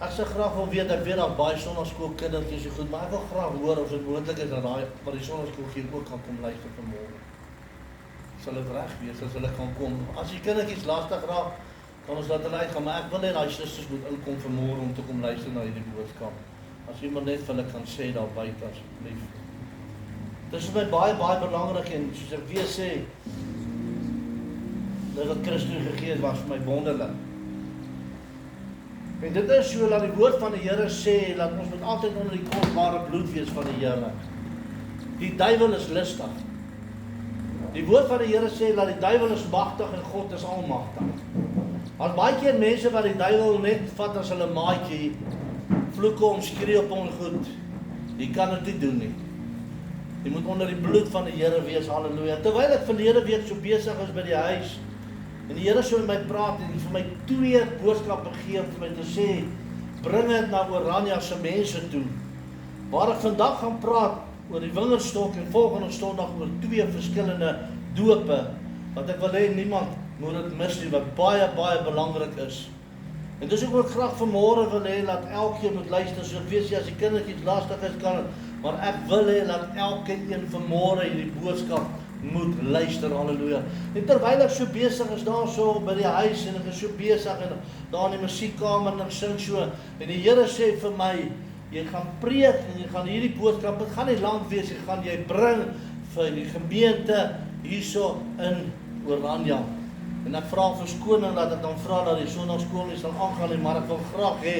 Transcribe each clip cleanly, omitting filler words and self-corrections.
Ek sê graag wil weet, ek weet dat baie sonnaskool kindertjies goed, maar ek wil graag hoor of dit moontlik is dat maar die sonnaskool hier ook kan kom luister vanmôre. Sal dit reg wees as hulle kan kom. As die kindertjies lastig raak, kan ons laat hulle uitgaan, maar ek wil net daai susters moet inkom vanmôre om te kom luister na hierdie boodskap. As jy maar net vir hulle kan sê daar buite asseblief. Dit is my baie belangrik en soos ek weer sê, dat wat Christus gegee het was vir my wonderlik. En dit is so dat die woord van die Here sê, dat ons moet altyd onder die kosbare bloed wees van die Here. Die duiwel is listig. Die woord van die Here sê, dat die duiwel is magtig en God is almagtig. Al baie keer mense wat die duiwel net vat as hulle maatjie, vloeke om, skree op hom goed. Jy kan dit nie doen nie. Jy moet onder die bloed van die Here wees, halleluja. Terwyl ek verlede week so besig is by die huis, en die Here so met my praat en vir my 2 boodskappe gee om vir my te sê, bring dit na Oranje se mense toe. Waar ek vandag gaan praat oor die wingerdstok en volgende Sondag oor 2 verskillende dope, wat ek wil hê niemand moet dit mis nie, wat baie belangrik is. En dis ook graag vanmôre wil hê dat elkeen moet luister, so ek weet as die kindertjies lastig is kan, maar ek wil hê dat elkeen vanmôre hierdie boodskap moet luister, halleluja. En terwyl ek so besig is daar so by die huis en ek is so besig en daar in die musiekkamer en ek sing so, en die Here sê vir my, jy gaan preek en jy gaan hierdie boodskap, dit gaan nie lank wees, jy bring vir die gemeente hierso in Oranje. En ek vra verskoning dat ek dan vra dat die sonnaskool nie sal aangaan nie, maar ek wil graag hê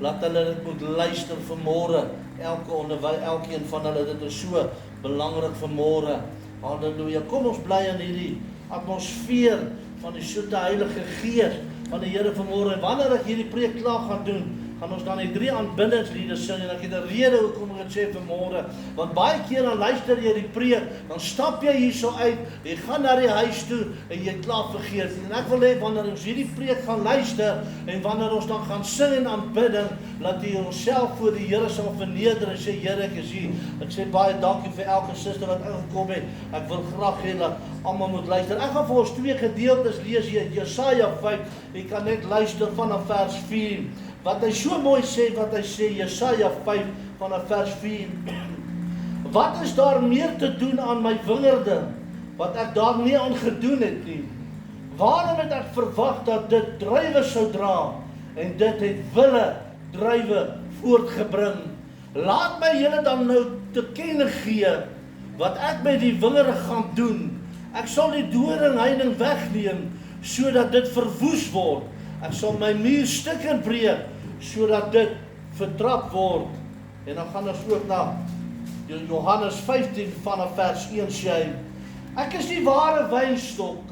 laat hulle dit moet luister vanmôre. Elkeen van hulle, dit is so belangrik vanmôre. Halleluja. Kom ons bly in hierdie atmosfeer van die soete Heilige Gees van die Here vanmôre. En wanneer ek hierdie preek klaar gaan doen, gaan ons dan die 3 aanbiddingsliede sing en ek het 'n rede hoekom ek dit sê vanmôre. Want baie keer dan luister jy die preek, dan stap jy hierso uit, jy gaan na die huis toe en jy klaar vergeet. En ek wil hê wanneer ons hierdie preek gaan luister en wanneer ons dan gaan sing en aanbidding, laat jy onsself voor die Here sal verneder en sê, Here, ek is hier. Ek sê baie dankie vir elke suster wat ingekom het. Ek wil graag hê dat almal moet luister. Ek gaan vir ons 2 gedeeltes lees hier, Jesaja 5. Jy kan net luister vanaf vers 4. Wat hy so mooi sê, wat hy sê, Jesaja 5 vanaf vers 4. Wat is daar meer te doen aan my wingerde, wat ek daar nie aan gedoen het nie? Waarom het ek verwag dat dit druiwe sou dra, en dit het wille druiwe voortgebring? Laat my julle dan nou te kenne gee, wat ek met die wingerde gaan doen. Ek sal die doringheining wegneem, sodat dit verwoes word. Ek sal my muur stukken breek, sodat dit vertrap word. En dan gaan ons ook na Johannes 15 vanaf vers 1 sê, ek is die ware wynstok,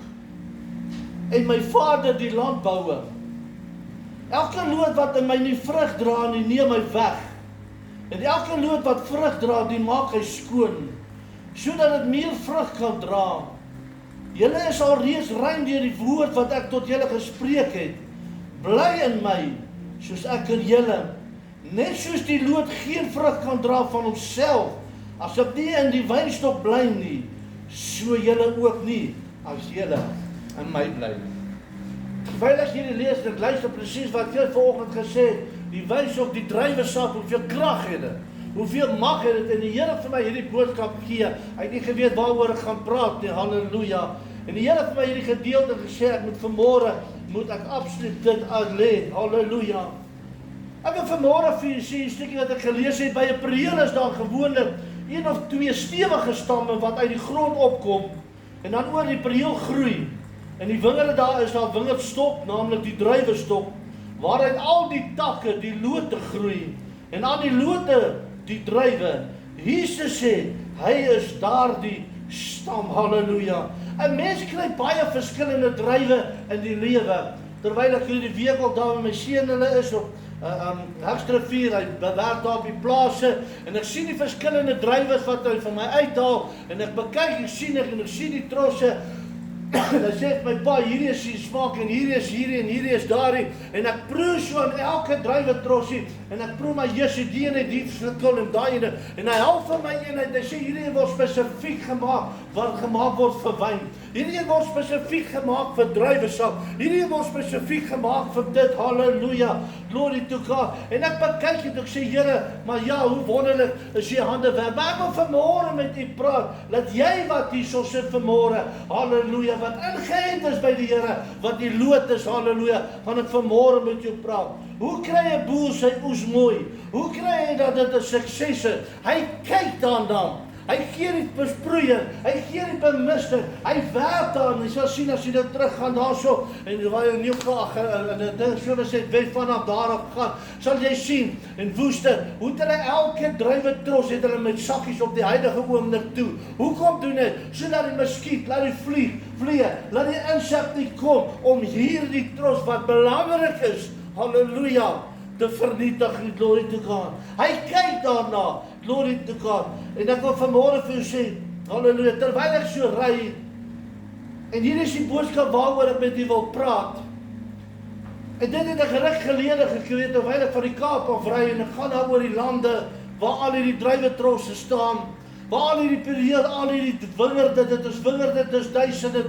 en my Vader die landbouer. Elke loot wat in my nie vrug dra nie, neem hy weg. En elke loot wat vrug dra, die maak hy skoon, sodat dit meer vrug kan dra. Julle is al reeds rein deur die woord wat ek tot julle gespreek het. Bly in my, soos ek in julle. Net soos die loot geen vrug kan dra van homself, as ek nie in die wynstok bly nie, so julle ook nie, as julle in my bly. Terwyl as jy lees, ek luister presies wat jy vanoggend gesê het, die wynstok, die druiwesap, hoeveel krag het dit, hoeveel mag het dit, en die Here vir my hierdie boodskap gee, hy het nie geweet waaroor ek gaan praat nie, halleluja, en die Here vir my hierdie gedeelte gesê, ek moet vanmôre, moet ek absoluut dit uitlê, halleluja. Ek wil vanmôre vir julle sê, 'n stukkie wat ek gelees het, by 'n perieel is daar gewoonlik 1 of 2 stewige stamme wat uit die grond opkom, en dan oor die perieel groei, en die wingerde daar is daar wingerdstok, naamlik die druiwestok, waaruit al die takke, die lote groei, en aan die lote, die druiwe. Jesus sê, hy is daardie stam, halleluja. 'n Mens kry baie verskillende druiwe in die lewe. Terwyl ek hierdie week ook daar met my seun hulle is op Hegstrivier, hy werk daar op die plase, en ek sien die verskillende druiwe wat hy van my uithaal, en ek bekyk, ek sien die trosse, En hy sê my pa, hierdie is die smaak en hierdie is hierdie en hierdie is daardie. En ek proe so aan elke druiwetrossie en ek proe my Jesus die en die slukkel en daai ene. En hy help vir my een en hy sê hierdie word spesifiek gemaak wat gemaak word vir wyn. Hierdie word spesifiek gemaak vir druiwesap. Hierdie word spesifiek gemaak vir dit. Halleluja. Glory to God. En ek kyk en ek sê Here, maar ja, hoe wonderlik is U hande werk. Maar ek wil vanmôre met U praat. Laat jy wat hierso sit vanmôre. Halleluja. Wat ingeënt is by die Here, wat die lood is. Halleluja. Gaan ek vanmôre met jou praat. Hoe kry 'n boer sy oes mooi? Hoe kry hy dat dit 'n sukses is? Hy kyk daarna. Hy gee die besproeiing, hy gee die bemisting, hy werk daar en jy sal sien as jy nou teruggaan daarso en waar jy nie en dit so sê wet vanaf daar af gaan, sal jy sien en woeste, hoe het hulle elke druiwetros het hulle met sakkies op die huidige oomblik toe. Hoekom doen dit? Sodat die muskiet, laat die vliee, laat die insek nie kom om hierdie tros wat belangrik is. Halleluja. Te vernietig, glory to God. Hy kyk daarna, glory to God. En ek wil vanmôre vir jou sê, halleluja, terwyl ek so ry, en hier is die boodskap waaroor ek met u wil praat. En dit het ek reg gelede gekry, terwyl ek van die Kaap af ry, en ek gaan daar oor die lande, waar al hierdie druiwetrosse staan, waar al hierdie periode, al hierdie wingerde, dit is duisende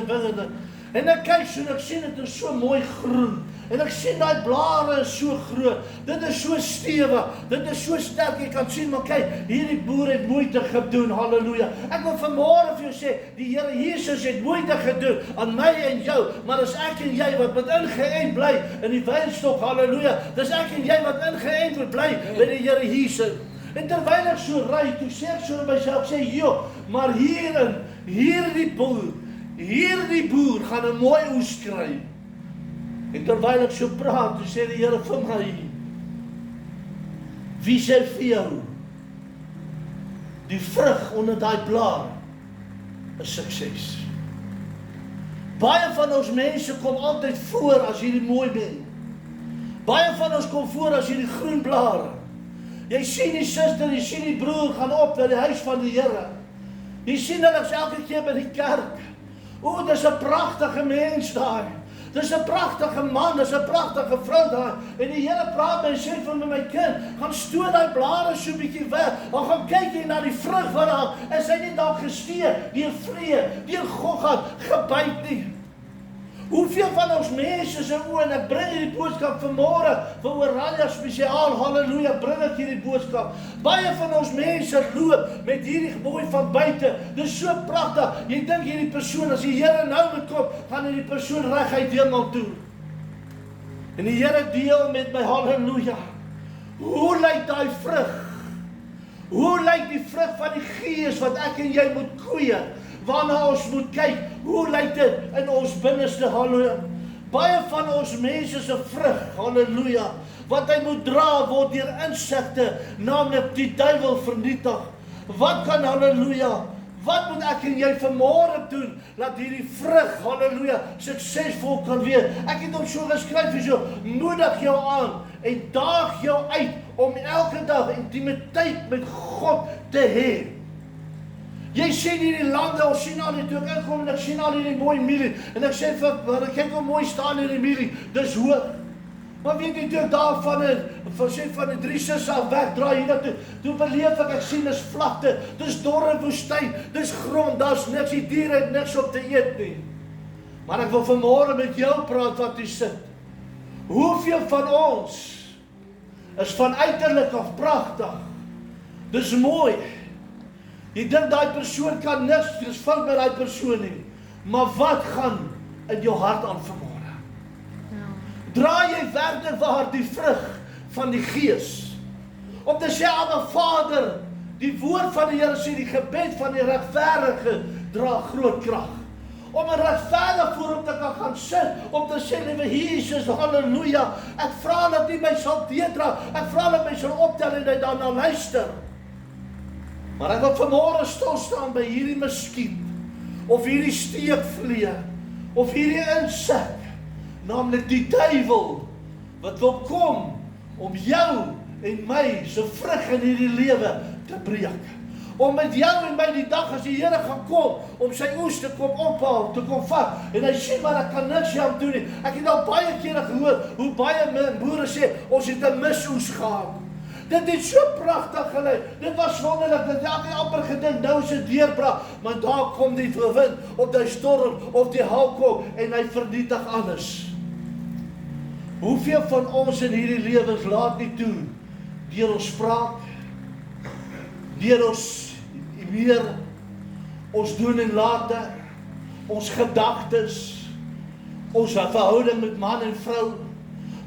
wingerde. En ek kyk so en ek sien dit is so mooi groen. En ek sien daai blare is so groot. Dit is so stewig. Dit is so sterk. Jy kan sien, maar kyk, hierdie boer het moeite gedoen. Halleluja. Ek wil vanmôre vir jou sê, die Here Jesus het moeite gedoen aan my en jou, maar dis ek en jy wat met ingeënt bly in die wynstok. Halleluja. Dis ek en jy wat ingeënt moet bly by die Here Jesus. En terwyl ek so ry, toe sê ek so in myself, sê, "Jo, maar hierdie boer gaan 'n mooi oes kry." En terwyl ek so praat, toe sê die Here vir my, "Wie sê vir jou, die vrug onder daai blaar is sukses." Baie van ons mense kom altyd voor as hierdie mooi ding. Baie van ons kom voor as hierdie groen blare. Jy sien die suster, jy sien die broer gaan op na die huis van die Here. Jy sien hulle elke keer by die kerk. O, dis 'n pragtige mens daar. Dis 'n pragtige man, dis 'n pragtige vrou daar. En die Here praat en sê vir my kind, gaan stoot daai blare so 'n bietjie weg. Dan gaan kyk jy na die vrug wat daar is. Hy nie daar gesteek, deur vlee, deur gogga gebyt nie. Hoeveel van ons mense se oë, en ek bring hierdie boodskap vanmôre vir Oranje spesiaal, halleluja, bring ek hierdie boodskap. Baie van ons mense loop met hierdie mooi van buite. Dis so pragtig. Jy dink hierdie persoon, as die Here nou moet kom, gaan hierdie persoon reguit hemel toe. En die Here deel met my, halleluja. Hoe lyk daai vrug? Hoe lyk die vrug van die Gees wat ek en jy moet kweek? Waarna ons moet kyk, hoe lyk dit in ons binneste, halleluja. Baie van ons mense se vrug, halleluja, wat hy moet dra word deur insekte, naamlik die duiwel vernietig. Wat kan, halleluja, wat moet ek en jy vanmôre doen, dat hierdie vrug, halleluja, suksesvol kan wees? Ek het hom so geskryf vir jou, moedig jou aan en daag jou uit om elke dag intimiteit met God te hê. Jy sien hierdie lande, ons sien al die toe ek inkom en ek sien al hierdie mooi mielie en ek sê vir kyk hoe mooi staan hierdie mielie, dis hoog. Maar weet jy toe ek daar van die 3 sisse af wegdraai hiernatoe, toe beleef ek sien dis vlakte, dis dorre woestyn, dis grond, daar's niks, die diere het niks op te eet nie. Maar ek wil vanmôre met jou praat wat jy sit. Hoeveel van ons is van uiterlik af pragtig? Dis mooi. Jy dink daai persoon kan niks, dis fout met daai persoon nie. Maar wat gaan in jou hart aan vanmôre? Dra jy werklik waar die vrug van die Gees? Om te sê, Abba Vader, die woord van die Here sê, die gebed van die regverdige dra groot krag. Om 'n regverdige voor hom te kan gaan sit, om te sê, liewe Jesus, halleluja, ek vra dat U my sal deurdra, ek vra dat my sal optel en hy daarna luister. Maar ek wil vanmôre stil staan by hierdie muskiet, of hierdie steekvlee, of hierdie insek, naamlik die duiwel, wat wil kom om jou en my se vrug in hierdie lewe te breek. Om met jou en my die dag as die Here gaan kom, om sy oes te kom ophaal, te kom vat. En hy sê, maar ek kan niks aan doen nie. Ek het al baie kere gehoor, hoe baie boere sê, ons het 'n misoes gehad. Dit het so pragtig gelyk. Dit was wonderlik. Dit het amper gedink, nou is dit deurbraak. Maar daar kom die wind, of die storm, of die hou kom, en hy vernietig alles. Hoeveel van ons in hierdie lewens laat nie toe, deur ons spraak, deur ons weer, ons doen en late, ons gedagtes, ons verhouding met man en vrou,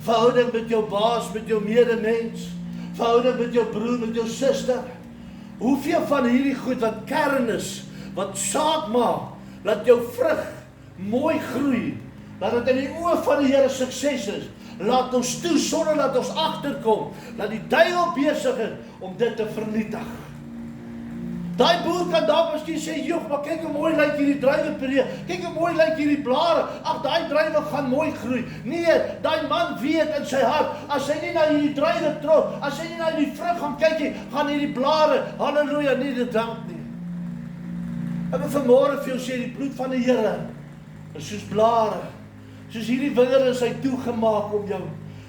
verhouding met jou baas, met jou medemens, verhouding met jou broer, met jou suster. Hoeveel van hierdie goed wat kern is, wat saad maak, laat jou vrug mooi groei, laat dit in die oë van die Here sukses is, laat ons toe, sonder dat ons agterkom, dat die duiwel besig is om dit te vernietig. Daai boer kan dalk miskien sê, joh, maar kyk hoe mooi lyk hierdie druiwe, kyk hoe mooi lyk hierdie blare, ag, daai druiwe gaan mooi groei. Nee, daai man weet in sy hart, as hy nie na hierdie druiwe trok, as hy nie na die vrug gaan kyk nie, gaan hierdie blare, halleluja, nie dit dank nie. Ek wil vanmôre vir jou sê, die bloed van die Here is soos blare, soos hierdie wingerd is hy toegemaak om jou.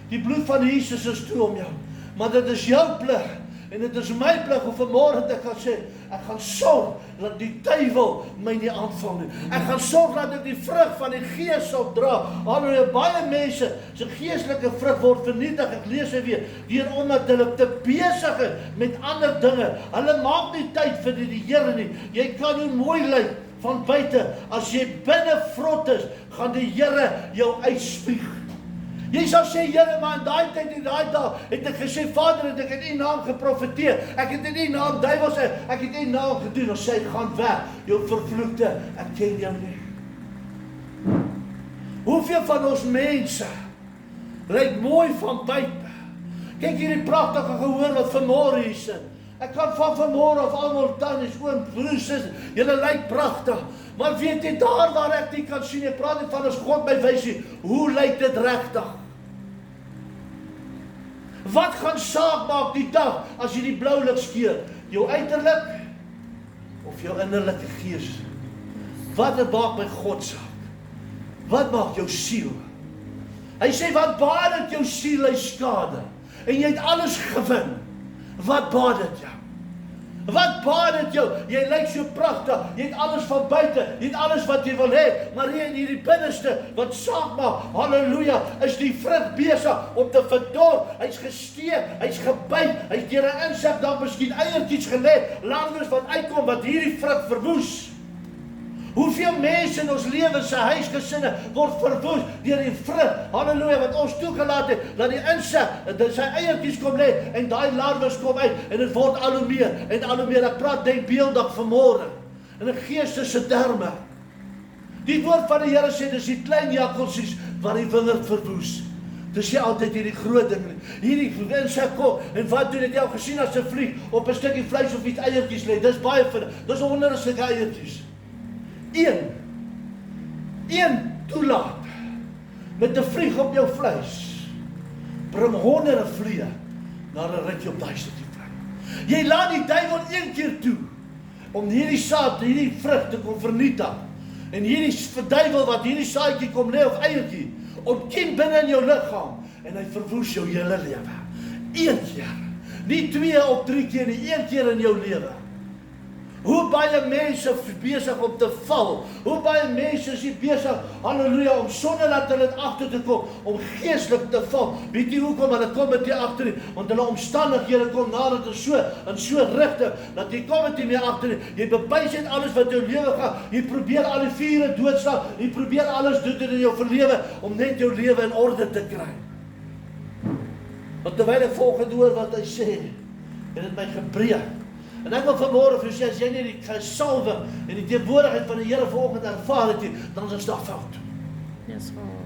Die bloed van Jesus is toe om jou, maar dit is jou plig. En dit is my plig om vanmôre te kan sê, ek gaan sorg dat die duiwel my nie aanval nie. Ek gaan sorg dat ek die vrug van die Gees sal dra. Halleluja, baie mense se geestelike vrug word vernietig. Ek lees weer, deur omdat hulle te besig is met ander dinge. Hulle maak nie tyd vir die Here nie. Jy kan hoe mooi lyk van buite, as jy binne vrot is, gaan die Here jou uitspieg. Jy sal sê, Here, maar in daai tyd en daai dag het ek gesê, Vader, het ek in U naam geprofeteer. Ek het in U naam duiwels, ek het in U naam gedoen. Ons sê, gaan weg, jou vervloekte, ek ken jou nie. Hoeveel van ons mense lyk mooi van buite? Kyk hierdie pragtige gehoor wat vanmôre hier sit. Ek kan van vanmôre af almal tannies, oom, broers, susters, julle lyk pragtig. Maar weet jy, daar waar ek nie kan sien, ek praat nie van as God my wys nie, hoe lyk dit regtig? Wat gaan saak maak die dag as jy die blou lig skeur? Jou uiterlik of jou innerlike gees? Wat maak my God saak? Wat maak jou siel? Hy sê, wat baat dit jou siel hy skade? En jy het alles gewin. Wat baat dit jou? Wat baat dit jou? Jy lyk so pragtig, jy het alles van buite, jy het alles wat jy wil hê, maar hier in hierdie binneste, wat saak maak, halleluja, is die vrug besig om te verdor, hy's gesteek, hy's gebyt, hy's deur 'n insek dan miskien eiertjies gelê, landers wat uitkom, wat hierdie vrug verwoes. Hoeveel mense in ons lewens se huisgesinne word verwoes deur die vrug, halleluja, wat ons toegelaat het, dat die insek, dat sy eiertjies kom lê, en daai larwes kom uit, en dit word al hoe meer, en al hoe meer. Ek praat denkbeeldig vanmôre, in 'n geestelike terme. Die woord van die Here sê, dis die klein jakkalsies wat die wingerd verwoes. Dis nie altyd hierdie groot ding nie. Hierdie insek kom, en wat doen dit? Jy al gesien as 'n vlieg op 'n stukkie vleis of iets eiertjies lê, dis baie vinnig, dis honderde sulke eiertjies. Een toelaat met 'n vlieg op jou vleis bring honderde vliee na 'n ritjie op daai stukkie vleis. Jy laat die duiwel een keer toe om hierdie saad, hierdie vrug te kom vernietig. En hierdie duiwel wat hierdie saadjie kom lê of eiertjie, ontkiem binne in jou liggaam en hy verwoes jou hele lewe. Een keer, nie 2 of 3 keer nie, een keer in jou lewe. Hoe baie mense besig om te val, hoe baie mense is hier besig, halleluja, om sonder dat hulle agter te kom, om geestelik te val. Weet jy hoekom? Hulle kom met nie agter nie, want hulle omstandighede kom nader in so rigting, dat jy kom met nie meer agter nie. Jy bewys net alles wat jou lewe gaan, jy probeer al die vure doodslaan, jy probeer alles doen in jou verlewe, om net jou lewe in orde te kry. Want terwyl ek volgende hoor wat hy sê, het dit my gebreek. En ek wil vanmôre vir jou sê, as jy nie die salwing en die teenwoordigheid van die Here vanoggend ervaar het, dan is daar fout. Yes, Lord.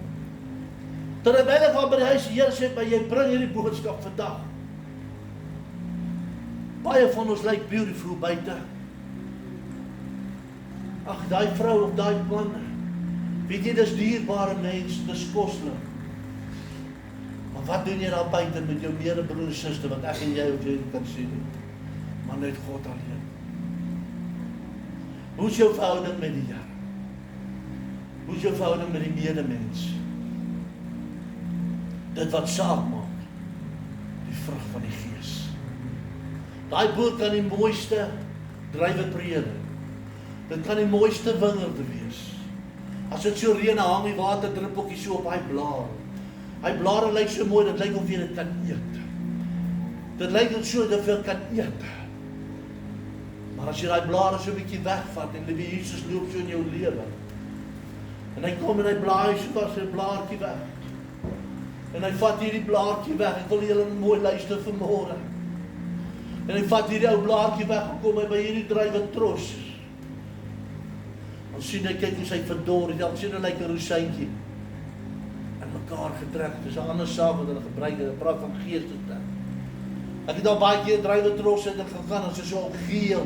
Terwyl ek al by die huis, die Here sê, maar jy bring hierdie boodskap vandag. Baie van ons lyk beautiful buite. Ag, daai vrou of daai man, weet jy, dis dierbare mens, dis koslik. Maar wat doen jy daar buite met jou medebroer en suster, wat ek en jy of jy kan sien? Maar net God alleen. Hoe is jou verhouding met die Here? Hoe is jou verhouding met die medemens? Dit wat saak maak, die vrug van die Gees. Daai boer kan die mooiste druiweprede. Dit kan die mooiste wingerde wees. As dit so reën hang, die water druppeltjie so op hy blare. Hy blare lyk so mooi, dit lyk of jy dit kan eet. Dit lyk net so dat jy kan eet. Maar as jy daai blare so 'n bietjie wegvat en die Jesus loop so in jou lewe. En hy kom en hy blaai so as 'n blaartjie weg. En hy vat hierdie blaartjie weg. Ek wil julle mooi luister vanmôre. En hy vat hierdie ou blaartjie weg en kom hy by hierdie druiwetros. Dan sien hy, kyk hoe sy verdor, dan sien hy lyk 'n rosientjie. En mekaar getrek. Dis 'n ander saak wat hulle gebruik, hulle praat van geestesdruk. Ek het al baie keer druiwetros in gegaan en sy so al geel.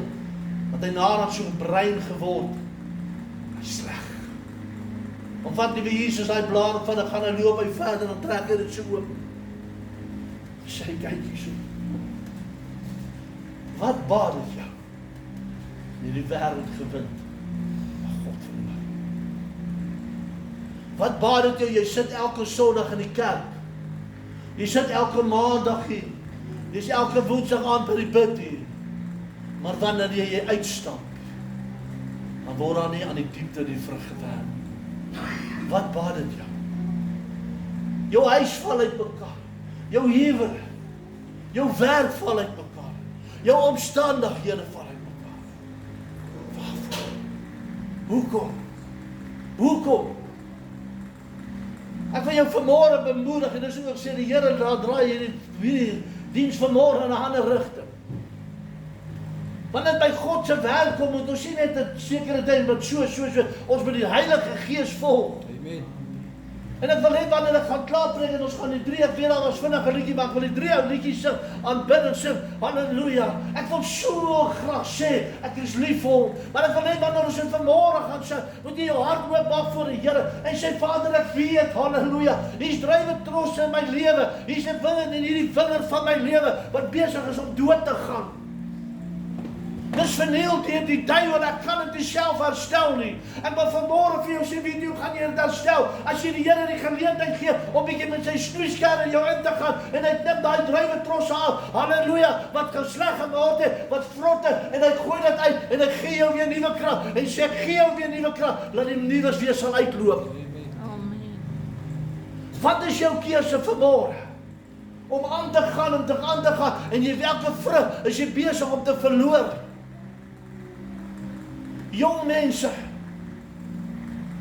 Want hy nader so bruin geword. Hy sleg. Dan vat die Jesus hy blaar van en gaan hy loop hy verder en trek hy dit so oop. Sy kyk hier so. Wat baat dit jou? Jy die wêreld gewind. Maar God verloor. Wat baat dit jou? Jy sit elke Sondag in die kerk. Jy sit elke Maandag hier. Jy is elke Woensdag aan by die bid hier. Maar wanneer jy uitstap, dan word daar nie aan die diepte die vrug gewerk. Wat baat dit jou? Jou huis val uit mekaar. Jou huwelik. Jou werk val uit mekaar. Jou omstandighede val uit mekaar. Waarvoor? Hoekom? Hoekom? Ek wil jou vanmôre bemoedig en dis hoe ek sê die Here draai hierdie diens vanmôre in 'n ander rigting. Wanneer by God se werk kom, moet ons sien net 'n sekere tyd wat so ons met die Heilige Gees volg. Amen. En ek wil net wanneer ek gaan klaar preek en ons gaan die 3, ek weet al ons vinnig 'n liedjie, maar ek wil die 3 ou liedjies sing, aanbid en sing, halleluja. Ek wil so graag sê, ek is lief vir hom, maar ek wil net wanneer ons in vanmôre gaan sing, moet jy jou hart oopmaak voor die Here en sê Vader, ek weet, halleluja, hier's druiwetros in my lewe, hier's 'n wingerd in hierdie wingerd van my lewe wat besig is om dood te gaan. Dis vernield deur die duiwel, ek kan dit nie self herstel nie. Ek wil vanmôre vir jou sê, wie hoe gaan jy dit herstel? As jy die Here die geleentheid gee om bietjie met sy snoeisker in jou in te gaan en hy neem daai druiwetrosse af, halleluja, wat kan sleg gemaak het, wat vrot het, en hy gooi dit uit en hy gee jou weer nuwe krag. En sê ek gee jou weer nuwe krag, laat die nuus weer sal uitloop. Amen. Wat is jou keuse vanmôre? Om aan te gaan en jy welke vrug is jy besig om te verloor? Jong mense,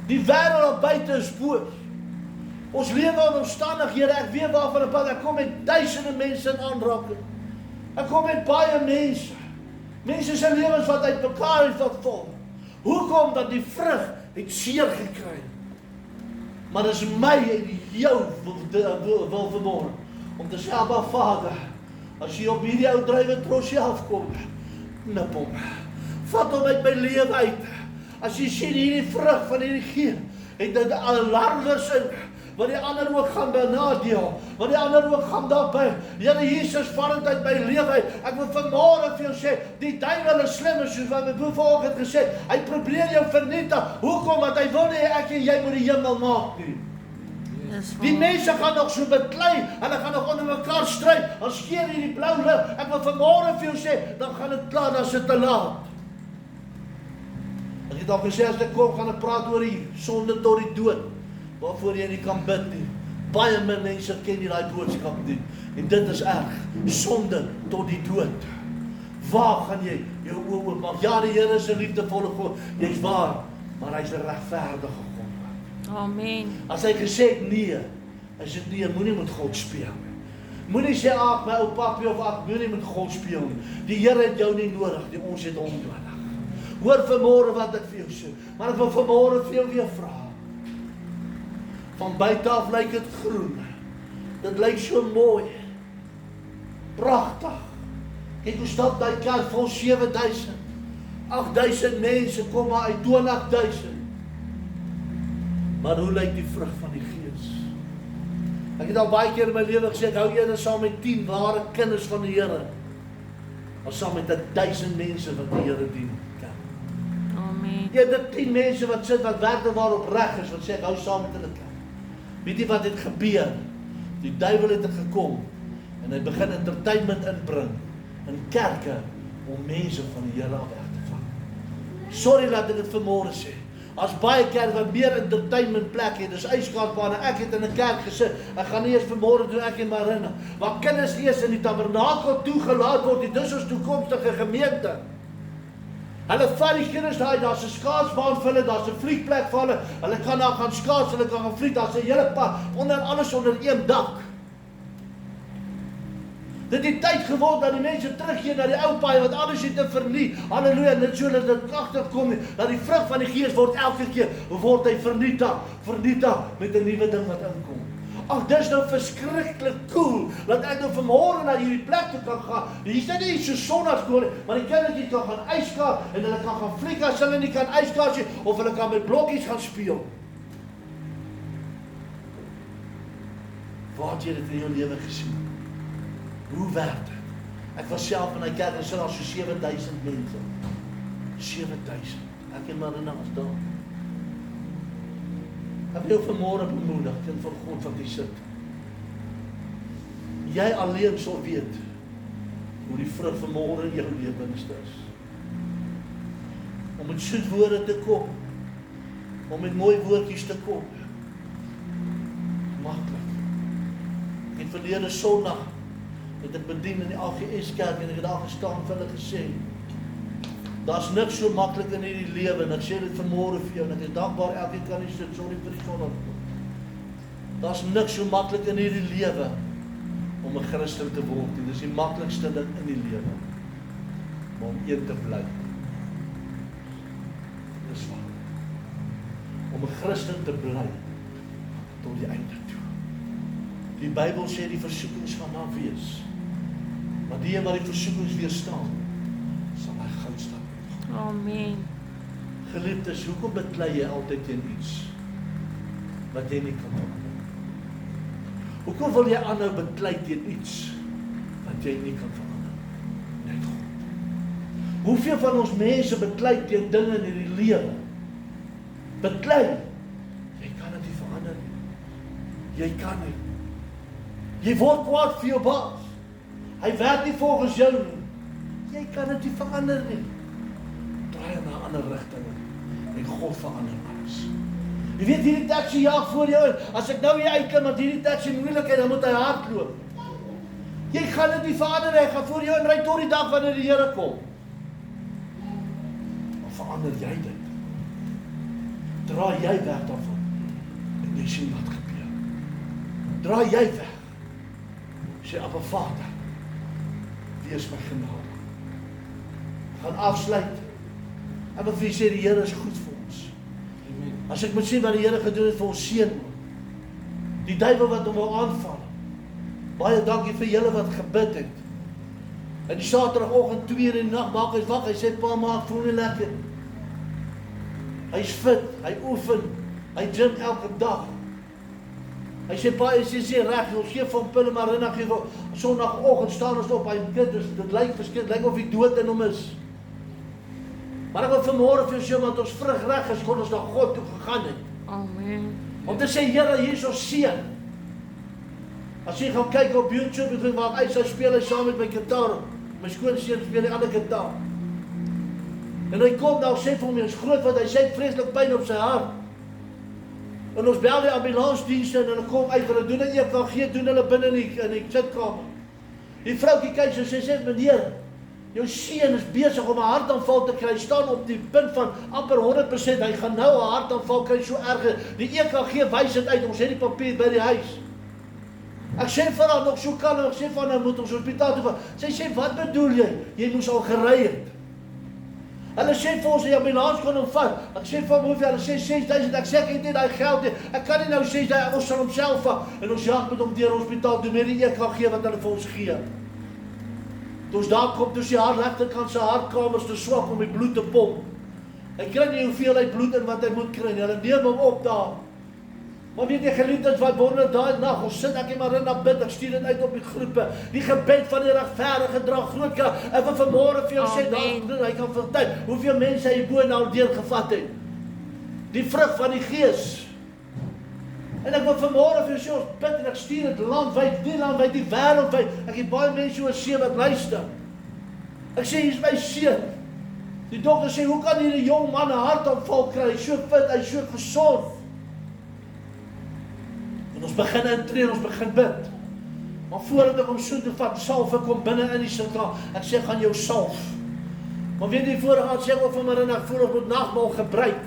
die wêreld buite is boos. Ons lewe in omstandighede, ek weet waarvan ek kom met duisende mense in aanraking. Ek kom met baie mense. Mense se lewens wat uit mekaar is wat vol. Hoekom? Dat die vrug het seer gekry. Maar dis my en jou wil vanmôre om te sê, Abba Vader, as jy op hierdie ou druiwetrosie afkom, knip hom. Vat hom uit my lewe uit. As jy sien hierdie vrug van hierdie Gees, het dit alarmers in, wat die ander ook gaan benadeel, wat die ander ook gaan daarby. Here Jesus, vat dit uit my lewe uit. Ek wil vanmôre vir jou sê, die duiwel is slim, soos wat my broer vanoggend gesê, hy probeer jou vernietig. Hoekom? Want hy wil nie ek en jy moet die hemel maak nie. Die mense gaan nog so beklei, hulle gaan nog onder mekaar stryd, dan skeer hierdie blou lig. Ek wil vanmôre vir jou sê, dan gaan dit klaar, dan is dit te laat. Ek het al gesê, as ek kom, gaan ek praat oor die sonde tot die dood, waarvoor jy nie kan bid nie. Baie min mense ken nie daai boodskap nie, en dit is erg, sonde tot die dood. Waar gaan jy jou oë oopmaak? Ja, die Here is 'n liefdevolle God, jy's waar, maar hy's 'n regverdige God. Amen. As hy gesê het nee, is dit nee, moenie met God speel nie. Moenie sê, ag, my ou papie of ag, moenie met God speel nie. Die Here het jou nie nodig nie, ons het hom nodig. Hoor vanmôre wat ek vir jou sê, maar ek wil vanmôre vir jou weer vra. Van buite af lyk dit groen. Dit lyk so mooi. Pragtig. Kyk hoe stap daai kerk vol 7000. 8000 mense kom maar uit 20000. Maar hoe lyk die vrug van die Gees? Ek het al baie keer in my lewe gesê, ek hou eerder saam met 10 ware kinders van die Here, as saam met 1000 mense wat die Here dien. Jy het 10 mense wat sit, wat werklik waar opreg is, wat sê, ek hou saam met hulle kerk. Weet jy wat het gebeur? Die duiwel het gekom, en hy begin entertainment inbring, in kerke, om mense van die Here af weg te vang. Sorry dat ek dit vanmôre sê. As baie kerk wat meer entertainment plek het, dis ijskaartbane, ek het in 'n kerk gesit, ek gaan nie eens vanmôre doen, ek en Marina, waar kinders eers in die tabernakel toegelaat word, dis ons toekomstige gemeente. Hulle vat die kinders daar, daar's 'n skaatsbaan vir hulle, daar's 'n vliegplek vir hulle, hulle kan daar gaan skaats, hulle kan gaan vlieg, daar's 'n hele pad, alles onder een dak. Dit het tyd geword dat die mense teruggeer na die ou paai wat alles het te vernie. Halleluja, net so dat dit agterkom, dat die vrug van die Gees word elke keer word hy vernietig met 'n nuwe ding wat inkom. Ag, dis nou verskriklik cool dat ek nou vanmôre na hierdie plek toe kan gaan. Hier is nie so sonnaarskool, maar die kindertjies kan gaan ijskaat en hulle kan gaan fliek as hulle nie kan ijskaat nie, of hulle kan met blokkies gaan speel. Waar het jy dit in jou lewe gesien? Hoe werk dit? Ek was self in die kerk en sit daar so 7000 mense. 7000. Ek en Marina was daar. Ek wil jou vanmôre bemoedig, kind van God, wat jy sit. Jy alleen sal weet hoe die vrug vanmôre in jou lewens is. Om met soet woorde te kom, om met mooi woordjies te kom. Maklik. Ek het verlede Sondag het ek bedien in die AGS kerk en ek het daar gestaan vir hulle gesê, daar's niks so maklik in hierdie lewe, en ek sê dit vanmôre vir jou, en ek is dankbaar, elke kan nie sit, sorry vir die sondag. Daar's niks so maklik in hierdie lewe, om 'n Christen te word, en dis die maklikste ding in die lewe, maar om een te bly. Dis waar. Om 'n Christen te bly, tot die einde toe. Die Bybel sê die versoekings gaan daar wees, maar die wat die versoekings weerstaan, sal hy gunstig word. Amen. Geliefdes, hoekom beklei jy altyd teen iets wat jy nie kan verander? Hoekom wil jy aanhou beklei teen iets wat jy nie kan verander? Net God. Hoeveel van ons mense beklei teen dinge in hierdie lewe? Beklei. Jy kan dit nie verander nie. Jy kan nie. Jy word kwaad vir jou baas. Hy werk nie volgens jou nie. Jy kan dit nie verander nie. Draai na 'n ander rigting en God verander alles. Jy weet hierdie taxi jaag voor jou in. As ek nou hier uitklim met hierdie taxi moeilikheid, dan moet hy hardloop. Jy gaan dit nie verander nie. Hy gaan voor jou in ry tot die dag wanneer die Here kom. Maar verander jy dit? Draai jy weg daarvan en jy sien wat gebeur. Draai jy weg. Sê, Abba Vader, wees my genade. Gaan afsluit. En wat vir sê, die Here is goed vir ons. Amen. As ek moet sien wat die Here gedoen het vir ons seun, die duiwel wat hom wil aanval. Baie dankie vir julle wat gebid het. En die Saterdagoggend 2:00 in die nag maak hy wag, hy sê, pa, maar ek voel nie lekker. Hy's fit, hy oefen, hy gym elke dag. Hy sê, pa, hy sê reg, ons gee van pille, maar Marina gee van Sondagoggend staan ons op, hy kind, dit lyk verskil, lyk of hy dood in hom is. Maar ek wil vanmôre vir jou sê, want ons vrug reg is, kon ons na God toe gegaan het. Amen. Om te sê, Here, hier is ons seun. As jy gaan kyk op YouTube, waar hy speel hy saam met my gitaar, my skoonseun speel die ander gitaar. En hy kom nou, sê vir hom, hy is groot, want hy sê vreeslik pyn op sy hart. En ons bel die ambulansdienste en hulle kom uit, hulle doen 'n EKG, doen hulle binne in die sitkamer. Die vroukie kyk so, sy sê, meneer, jou seun is besig om 'n hartaanval te kry, hy staan op die punt van amper 100%, hy gaan nou 'n hartaanval kry, so erg. Die EKG wys dit uit, ons het die papier by die huis. Ek sê vir haar nog so kalm, ek sê vir haar, nou moet ons hospitaal toe gaan. Sy sê, wat bedoel jy? Jy moes al gery het. Hulle sê vir ons, die ambulans kon hom vat. Ek sê vir hoeveel, hulle sê 6000, ek sê ek het nie daai geld nie. Ek kan nie nou sê, ons sal homself vat. En ons jaag met hom deur hospitaal, doen met die EKG wat hulle vir ons gee. Toe ons daar kom, toe sy haar regterkant sy hartkamers te swak om die bloed te pomp. Hy kry nie hoeveelheid bloed in wat hy moet kry nie. Hulle neem hom op daar. Maar weet jy geliefdes, wat wonder daai nag, ons sit ek maar in na bid, ek stuur dit uit op die groepe. Die gebed van die regverdige dra groot krag. Ek wil vanmôre vir jou sê, hy kan vertel hoeveel mense hy bo nou deurgevat het. Die vrug van die Gees. En ek wil vanmôre vir jou sê, ons bid en ek stuur dit landwyd, nie landwyd, die wêreldwyd. Ek het baie mense oor see wat luister. Ek sê, hier is my seun. Die dokter sê, hoe kan hierdie jong man 'n hartaanval kry? Hy is so fit, hy is so gesond. En ons begin intree, ons begin bid. Maar voordat ek hom so toe vat, salf ek hom binne in die sitkamer. Ek sê, gaan jou salf. Maar weet jy, voorgaan sê ek van my ek voel ons moet nagmaal gebruik.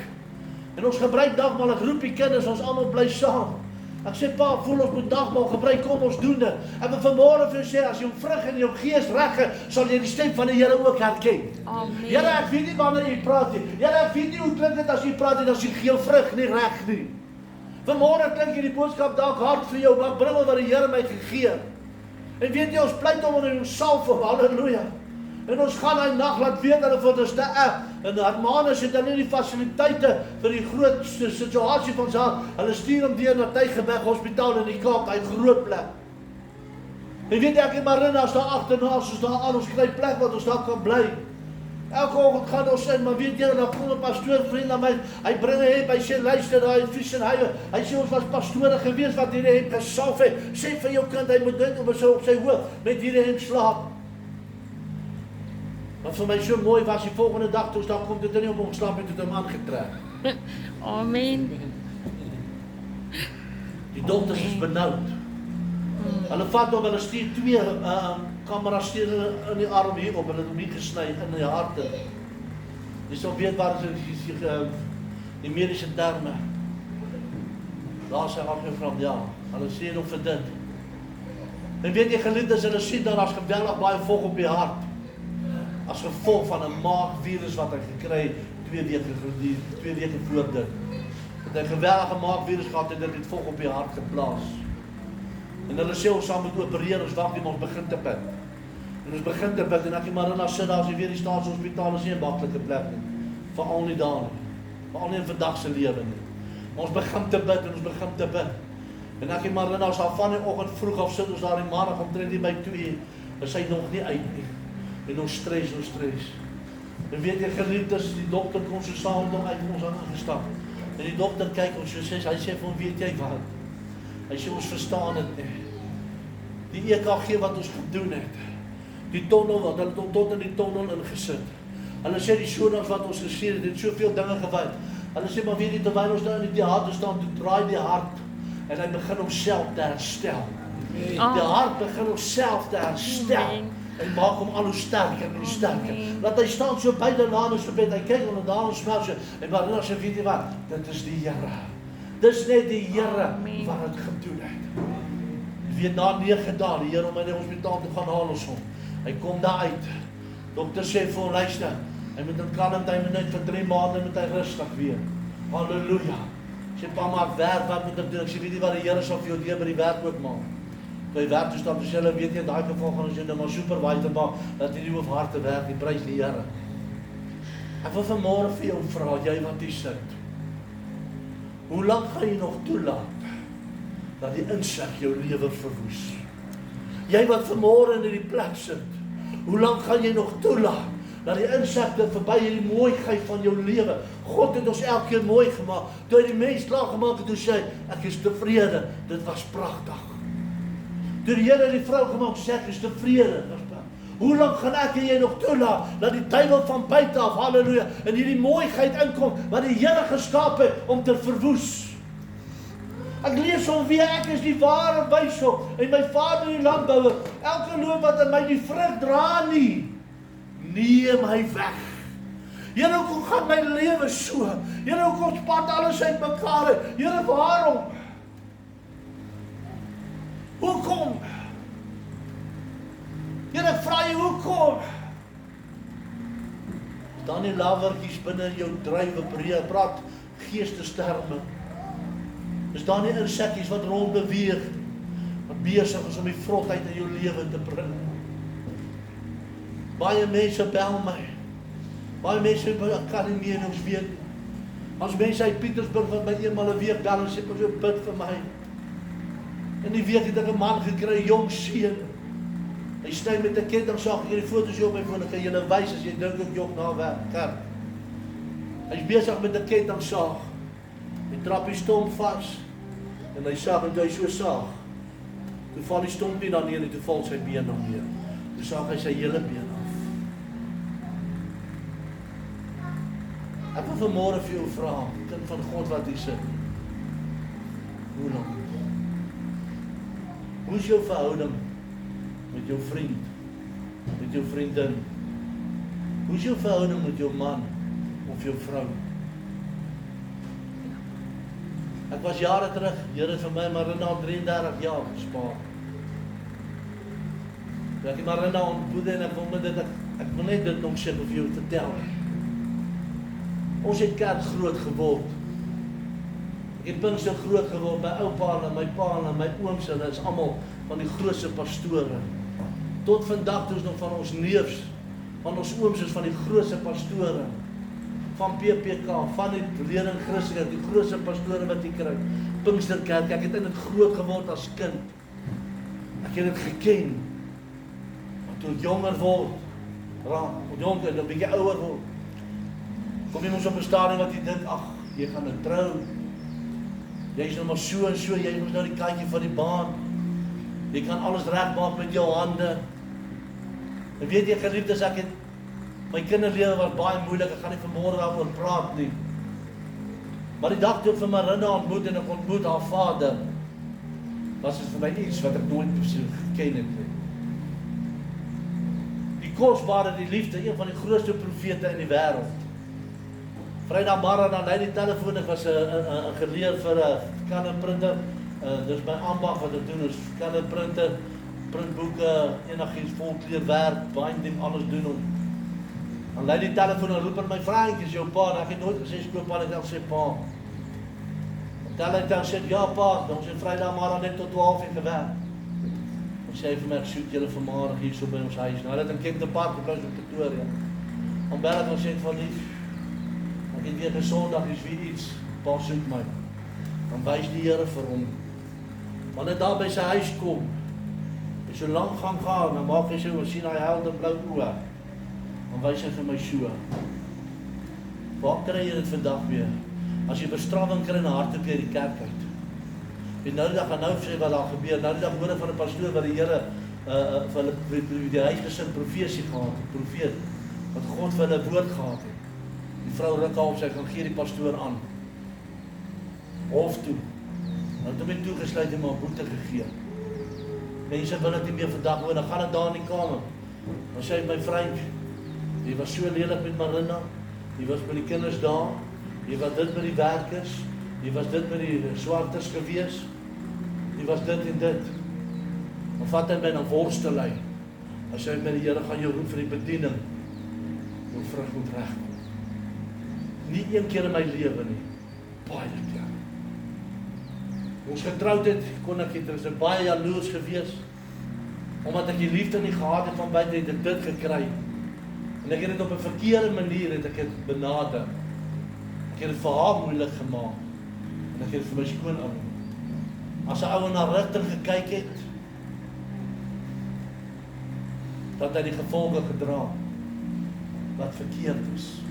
En ons gebruik nagmaal, ek roep die kinders, ons almal bly saam. Ek sê, pa, voel ons moet nagmaal gebruik, kom ons doen dit. Ek wil vanmôre vir jou sê, as jy hom vrug in jou gees reg het, sal jy die stem van die Here ook herken. Amen. Here, ek weet nie wanneer jy praat nie. Here, ek weet nie hoe klink dit as jy praat nie, as jy gee vrug nie reg nie. Vanmôre klink hierdie boodskap dalk hard vir jou, maar bring wat die Here my gegee. En weet jy, ons pleit hom onder ons salf op, halleluja. En ons gaan hy nag laat weet hulle vir ons te en Hermanus het dan nie die fasiliteite vir die groot situasie van sy hand. Hulle stuur hom deur na Tygerberg Hospitaal in die Kaap, hy groot plek. En weet jy, ek en Marina is daar agterna, ons daar aan, ons kry plek wat ons daar kan bly. Elke oggend gaan ons in, maar weet jy, dan kom 'n pastoorvriend na my, hy bring 'n hemp, hy sê, luister, daai vis en hy sê, ons was pastore gewees wat hierdie hemp gesalf het, sê vir jou kind, hy moet dit op sy hoof, met hierdie hemp slaap. Wat vir my so mooi was, die volgende dag, toe ons daar kom, dit nie op hom slaap, het hom aangetrek. Amen. Die dokters is benoud. Hulle vat hom, hulle stuur 2 kameras stuur in die arm hier op, hulle het hom nie gesny in die harte. Jy sal weet waar is die medische terme. Daar sê afgevraagd, ja, hulle sê nog vir dit. En weet jy geliefdes, hulle sien dat as geweldig baie vog op die hart, as gevolg van 'n maagvirus wat hy gekry het 2 weke voor dit. Het 'n geweldige maagvirus gehad en dit het vog op die hart geplaas. En hulle sê ons sal moet opereer, ons wag nie, maar ons begin te bid. En ons begin te bid en ek maar in sit daar as jy weer die staatshospitaal is nie 'n maklike plek nie. Veral nie daar nie. Veral nie in vandag se lewe nie. Maar ons begin te bid en ons begin te bid. En ek maar in ons al van die oggend vroeg af sit ons daar in middag omtrent hier by 2:00. Is hy nog nie uit nie. En ons stres. En weet jy geliefdes, die dokter kom so saam met hom uit ons aangestap. En die dokter kyk ons so sê, hy sê vir hom, weet jy wat? Hy sê ons verstaan dit nie. Die EKG wat ons gedoen het, die tonnel wat hulle tot in die tonnel ingesit. Hulle sê die sonars wat ons gesien het soveel dinge gewys. Hulle sê maar weet jy, terwyl ons nou in die teater staan, toe draai die hart en hy begin homself te herstel. Die hart begin homself te herstel. En maak hom al hoe sterker en hoe sterker. Laat hy staan so beide name so bed, hy kyk onder daar en smel so, en Marina sê, weet jy wat, dit is die Here. Dis net die Here wat het gedoen het. Jy weet, na 9 dae, die Here om in die hospitaal te gaan haal ons hom. Hy kom daar uit. Dokter sê vir hom, luister, hy moet in quarantaine net vir 3 maande moet hy rustig weer. Halleluja. Sê, pa, maar werk, wat moet ek doen? Ek sê, weet jy wat, die Here sal vir jou deur by die werk ook maak. By werk toe staan, jy weet jy, in daai geval gaan ons jy nou maar supervisor maak, dat jy nie hoef hard te werk, die prys die Here. Ek wil vanmôre vir jou vra, jy wat hier sit. Hoe lank gaan jy nog toelaat dat die insig jou lewe verwoes? Jy wat vanmôre in die plek sit, hoe lank gaan jy nog toelaat dat die insekte verby hierdie mooiheid van jou lewe? God het ons elke keer mooi gemaak. Toe hy die mens klaar gemaak het, toe sê hy, ek is tevrede, dit was pragtig. Toe die Here die vrou gemaak, sê ek is tevrede. Hoe lank gaan ek en jy nog toelaat dat die duiwel van buite af, halleluja, in hierdie mooiheid inkom wat die Here geskaap het om te verwoes? Ek lees hom weer, ek is die ware wysel en my Vader die landbouer. Elke loom wat in my die vrug dra nie, neem hy weg. Here, hoe gaan my lewe so? Here, hoe kom spat alles uit mekaar uit? Here, waarom? Hoekom? Here, ek vra jy, hoekom? Is daar nie lawertjies binne jou drywe breë, praat geestesterme? Is daar nie insekkies wat rond beweeg, wat besig is om die vrotheid in jou lewe te bring? Baie mense bel my. Baie mense by akademie en ons weet, As mense uit Pietersburg wat my eenmal 'n week bel en sê, "Kom so bid vir my." In die week het ek 'n man gekry, 'n jong seun. Hy sny met 'n kettingsaag, ek het die foto's hier op my foon, ek kan julle wys as jy dink ek jog na werk, kerk. Hy's besig met 'n kettingsaag. Hy trap die stomp vas en hy saag en hy so saag. Toe val die stomp nie dan neer en toe val sy been dan neer. Toe saag hy sy hele been af. Ek wil vanmôre vir jou vra, kind van God wat hier sit. Hoe lank? Hoe is jou verhouding met jou vriend? Met jou vriendin? Hoe is jou verhouding met jou man of jou vrou? Ek was jare terug, Here het vir my Marina 33 jaar gespaar. Toe ek die Marina ontmoet en ek wil net dit nog sê vir jou vertel. Ons het kerk groot geword. Ek het Pinkster groot geword by oupa en my pa en my ooms en is almal van die grootste pastore. Tot vandag toe is nog van ons neefs, van ons ooms is van die grootste pastore. Van PPK, van die leerling Christus, die grootste pastore wat jy kry. Pinksterkerk, ek het in dit groot geword as kind. Ek het dit geken. Maar toe ek jonger word, jonker en 'n bietjie ouer word, kom jy mos op 'n stadium wat jy dink, ag, jy gaan nou trou. Jy is nou maar so en so, jy moet nou die kantjie van die baan. Jy kan alles regmaak met jou hande. En weet jy, geliefdes, ek het my kinderlewe was baie moeilik, ek gaan nie vanmôre daaroor praat nie. Maar die dag toe ek vir Marina ontmoet en ek ontmoet haar vader, was dit vir my iets wat ek nooit geken het nie. Die kosbare, die liefde, een van die grootste profete in die wêreld. Vrydagmiddag dan lei die telefoon, ek was 'n geleer vir 'n scannerprinter. Dis my ambag wat ek doen is scannerprinter, printboeke, enigiets volkleurwerk, binding, alles doen. Dan lei die telefoon en roep my vriendjie, jou pa, en ek het nooit gesê skoonpa, ek het sê pa. Dan het hy sê ja pa, ons het Vrydagmiddag net tot 12:00 gewerk. Ons sê vir my ek soek julle vanmôre hier so by ons huis. Nou dat in Kempton Park gebly op Pretoria. Dan bel ek en sê van lief, ek het weer 'n Sondag is weer iets, pa soek my. Dan wys die Here vir hom. Wanneer daar by sy huis kom, is so lank gang gaan, dan maak hy so, ons sien hy helder blou oë. Dan wys hy vir my so. Waar kry jy dit vandag weer? As jy bestrawing kry in 'n hardloop jy die kerk uit. En nou die dag gaan nou sê wat daar gebeur. Nou die dag hoor ek van 'n pastoor wat die Here vir hulle die huisgesin profesie gehad het, profeet, wat God vir hulle woord gehad het. Die vrou ruk haar op, sy gaan gee die pastoor aan. Hof toe. Nou het hom net toegesluit en maar boete gegee. Mense wil dit nie meer vandag hoor, dan gaan ek daar in die kamer. Dan sê my vriend, jy was so lelik met Marina, jy was met die kinders daar, jy was dit met die werkers, jy was dit met die swartes gewees, jy was dit en dit. Dan vat hy my na worstelei. Dan sê hy my, die Here gaan jou roep vir die bediening. Jou vrug moet regkom. Nie een keer in my lewe nie, baie keer. Ons getroud het, kon ek het, is baie jaloers gewees, omdat ek die liefde nie gehad het van buite, het ek dit gekry. En ek het dit op 'n verkeerde manier, het ek het benader. Ek het dit vir haar moeilik gemaak, en ek het dit vir my skoonouma. As 'n ou na rigting gekyk het, dat hy die gevolge gedra, wat verkeerd is.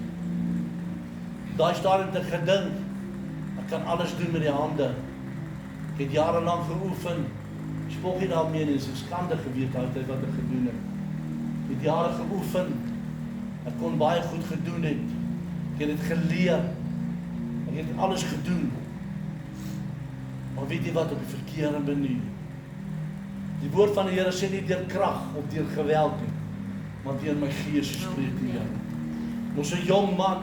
Daai stadium het ek gedink, ek kan alles doen met die hande. Ek het jarelang geoefen, spog nie daarmee nie, is 'n skande geweet altyd wat ek gedoen het. Ek het jare geoefen, ek kon baie goed gedoen het, ek het dit geleer, ek het alles gedoen. Maar weet jy wat, op die verkeerde manier. Die woord van die Here sê nie deur krag of deur geweld nie, maar deur my gees, spreek die Here. Ons 'n jong man,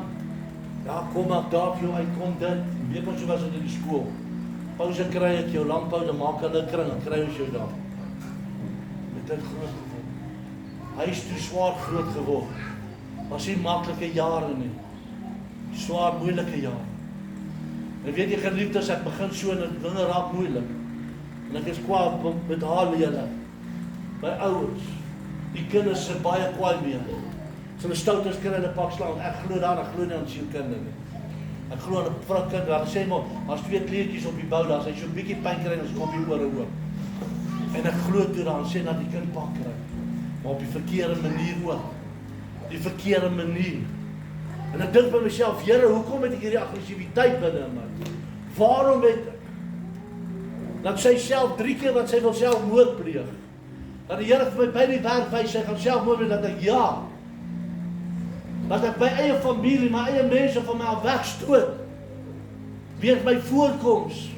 ja, kom ek daar jou uit, kom dit, weet ons was in die skool. Pause kry ek jou, lang pause, maak hulle kring, kry ons jou daar. Met dit groot geword. Hy is toe swaar groot geword. Was nie maklike jare nie. Swaar, moeilike jare. En weet jy geliefdes, ek begin so en dinge raak moeilik. En ek is kwaad met haar julle, my ouers. Die kinders is baie kwaai mee. So 'n stouters kry hulle pak slaan. Ek glo daar, ek glo nie aan sielkinde nie. Ek glo aan 'n vrugkind, dan sê maar, as 2 kleertjies op die bou, dan sê so 'n bietjie pyn kry en ons kom die ore oop. En ek glo toe dan sê dat die kind pak kry, maar op die verkeerde manier ook. Die verkeerde manier. En ek dink by myself, Here, hoekom het ek hierdie aggressiwiteit binne in my? Waarom het ek? Dat sy self 3 keer wat sy wil selfmoord pleeg. Dat die Here vir my by die werk wys, sy gaan selfmoord pleeg, dat ek ja. Dat ek my eie familie, my eie mense van my af wegstoot. Weet my voorkoms.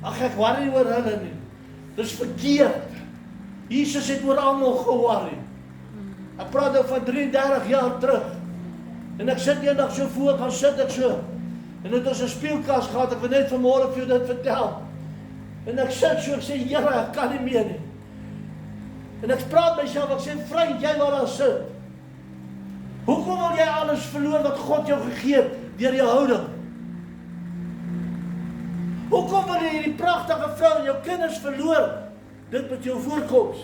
Ag ek worry oor hulle nie. Dis verkeerd. Jesus het oor almal geworry. Ek praat nou van 33 jaar terug. En ek sit eendag so voor, gaan sit ek so. En het ons 'n speelkas gehad, ek wil net vanmôre vir jou dit vertel. En ek sit so, ek sê, Here, ek kan nie meer nie. En ek praat myself, ek sê, vriend, jy waar daar sit. Hoekom wil jy alles verloor wat God jou gegee het, deur jou houding? Hoekom wil jy die pragtige vrou en jou kinders verloor, dit met jou voorkoms?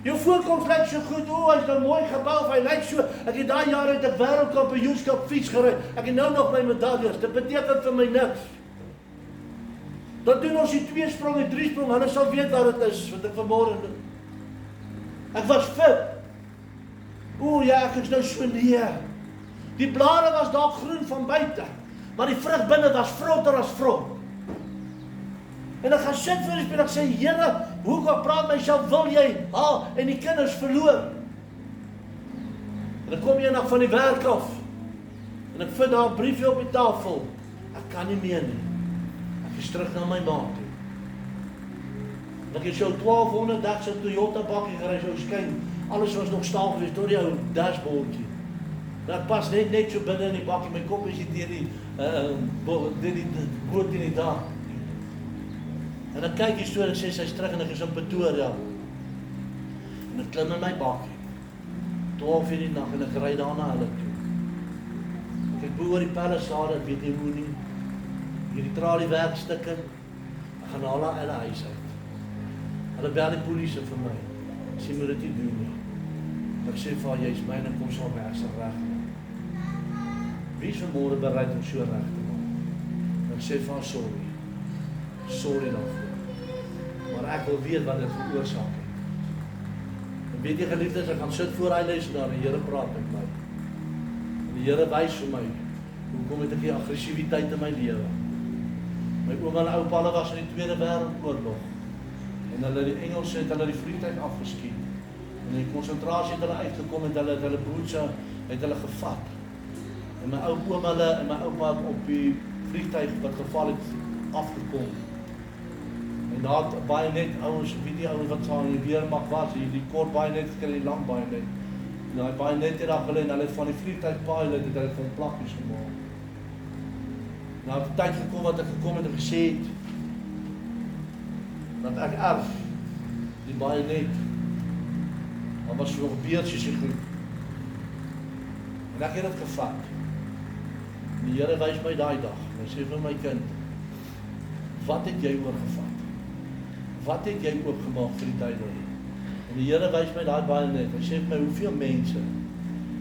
Jou voorkoms lyk so goed, hy is nou mooi gebou, hy lyk so, ek het daai jare het ek wêreldkampioenskap fiets gery, ek het nou nog my medaljes, dit beteken vir my niks. Dan doen ons die 2 sprong en 3 sprong, hulle sal weet wat dit is, wat ek vanmôre doen. Ek was fit. Ja, ek is nou so nee. Die blare was dalk groen van buite, maar die vrug binne was vrotter as vrot. En ek gaan sit vir die speel, ek sê, Here, hoekom praat myself, wil jy haal en die kinders verloor? En dan kom jy nog van die werk af, en ek vind daar 'n briefie op die tafel, ek kan nie meer nie, ek is terug na my ma toe. En ek het so 1200 dag so Toyota bakkie gery, so skyn, alles was nog staal geweest, door die ou dashboardjie. Dat pas net so binne in die bakkie, my kop is hier deur die boot in die dak. En dan kyk jy so en ek sê, sy's terug en ek is in Pretoria. En ek klim in my bakkie, 12 uur die nag, en ek ry daar na hulle toe. Ek boer oor die Palisade, ek weet nie hoe nie, hierdie traliewerkstukke, ek gaan haal haar uit die huis uit. Hulle bel die polisie vir my, sê moet dit nie doen nie. Ek sê vir haar, jy is myne, kom sal my ek sal reg maak. Wie is vanmôre bereid om so reg te maak? Ek sê vir haar, sorry daarvoor. Maar ek wil weet wat dit veroorsaak het. En weet jy geliefdes, ek gaan sit voor hy lesenaar, die Here praat met my. En die Here wys vir my, hoekom het ek die aggressiwiteit in my lewe. My ouma en oupa, hulle was in die Tweede Wêreldoorlog. En hulle die Engelse het hulle die vliegtuig afgeskiet. En die konsentrasie het hulle uitgekom en hulle broertjie het hulle gevat. En my ouma en my oupa het op die vliegtuig wat geval het afgekom. En daar het baie net ouens, weet die ouens wat saam in die weermag was, die kort baie net gekry, die lang baie net. En daai baie net het daar gelê en hulle het van die vliegtuig pilot het hulle van plakkies gemaak. Nou het die tyd gekom wat ek gekom het en gesê het dat ek erf die baie net. Daar was nog beertjies en goed. En ek het dit gevat. En die Here wys my daai dag. En hy sê vir my kind, wat het jy oorgevat? Wat het jy oopgemaak vir die duiwel? En die Here wys my daai baie net. Hy sê vir my, hoeveel mense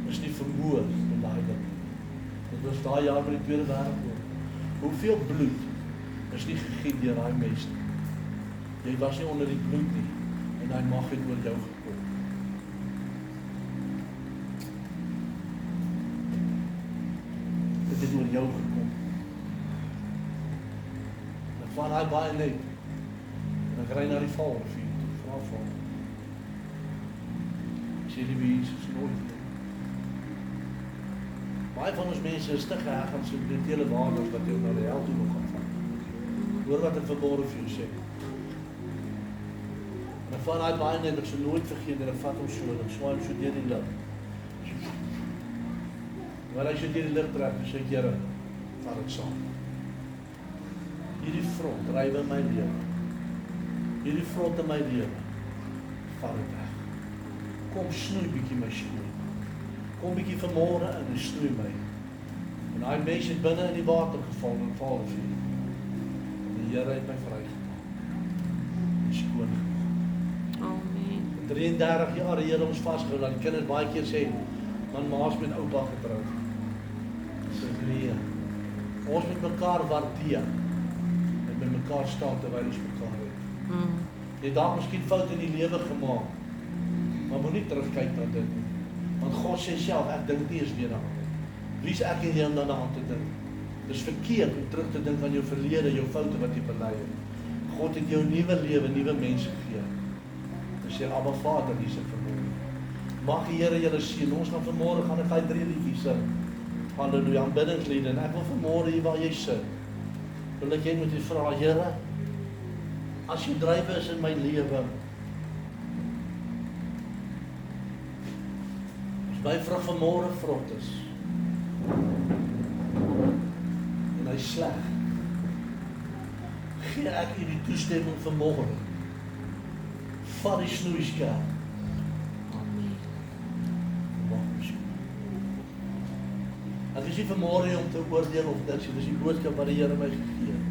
is nie vermoor in daai ding. Dit was daai jaar met die Tweede Wêreldoorlog. Hoeveel bloed is nie gegiet deur daai mense? Jy was nie onder die bloed nie. En daai mag het oor jou gekom. Dit het oor jou gekom. Ek van daai baie net. En ek ry na die Vaalrivier toe, vra Vaal. Ek sê die Jesus nooit. Baie van ons mense is te geheg aan sentimentele waardes wat jou na die hel toe gaan vat. Hoor wat ek vanmôre vir jou sê. En ek van daai baie net, ek sal nooit vergeet, en ek vat hom so, en ek swaai hom so deur die lig. Maar as jy deur die lig trek, sê ek, Here, vat dit saam. Hierdie front dryf in my lewe. Hierdie front in my lewe, vat dit weg. Kom snoei bietjie my skoen. Kom bietjie vanmôre in en snoei my. En daai mens het binne in die water geval en val vir. Die Here het my vrygemaak. En skoon gemaak. Amen. 33 jaar die Here ons vasgehou. Dat die kinders baie keer sê, man, ma's met oupa getroud. Sê nee. Ons moet mekaar waardeer. En met mekaar staan terwyl ons mekaar het. Jy het daar miskien fout in die lewe gemaak. Maar moenie terugkyk na dit nie. Want God sê self, ek dink nie eens weer daaraan nie. Wie is ek en jy om daaraan te dink? Dis verkeerd om terug te dink aan jou verlede, jou foute wat jy bely het. God het jou nuwe lewe, nuwe mens gegee. Dis sê Abba Vader, hier sit vanmôre. Mag die Here julle seën. Ons gaan vanmôre gaan 'n 3 liedjies sing. Halleluja, aanbiddingslied. En ek wil vanmôre hier waar jy sit, wil ek jy moet jy vra, Here, as jy drywe is in my lewe, as my vrug vanmôre vrot is, en hy sleg, gee ek u die toestemming vanmôre. Vat die snoeiskaap. Ek is nie vanmôre om te oordeel of dit is die boodskap wat die Here my gegee het.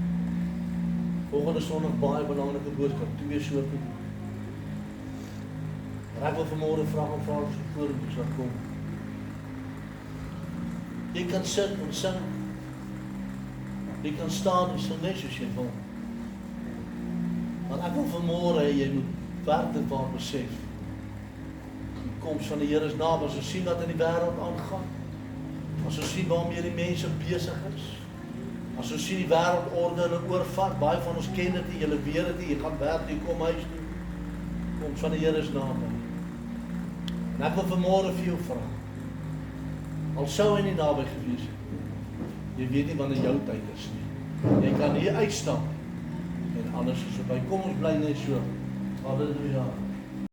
Volgende Sondag baie belangrike boodskap, 2 soorte. Maar ek wil vanmôre vra of Vader se vorentoe sal kom. Jy kan sit en sing. Jy kan staan en sing net soos jy wil. Maar ek wil vanmôre hê jy moet werklik waar besef. Die koms van die Here is naby, as ons sien wat in die wêreld aangaan. As ons sien waarmee die mense besig is. As ons sien die wêreldorde hulle oorvat, baie van ons ken dit nie, julle weet dit nie, jy gaan werk, jy kom huis toe. Koms van die Here is naby. En ek wil vanmôre vir jou vra. Al sou hy nie naby gewees het. Jy weet nie wanneer jou tyd is nie. Jy kan hier uitstap en alles is verby. Kom ons bly net so. Halleluja.